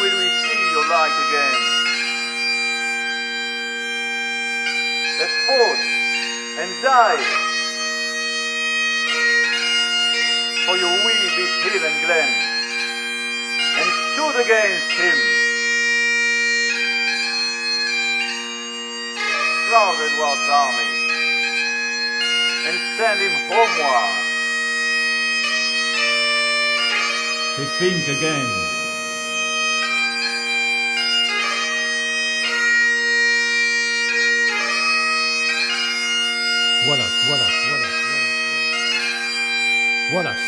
will we see your light again? That fought and died for your wee bit hill and glen, and stood against him, proud Edward's army, and send him homeward. They think again. Wallace, Wallace, Wallace, Wallace,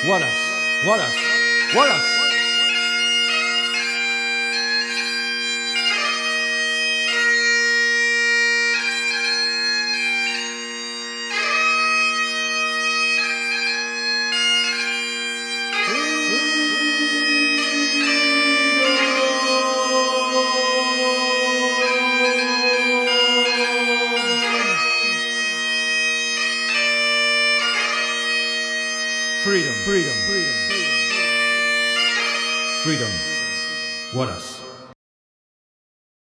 Wallace, Wallace, Wallace. Freedom, freedom, freedom, freedom. Wallace.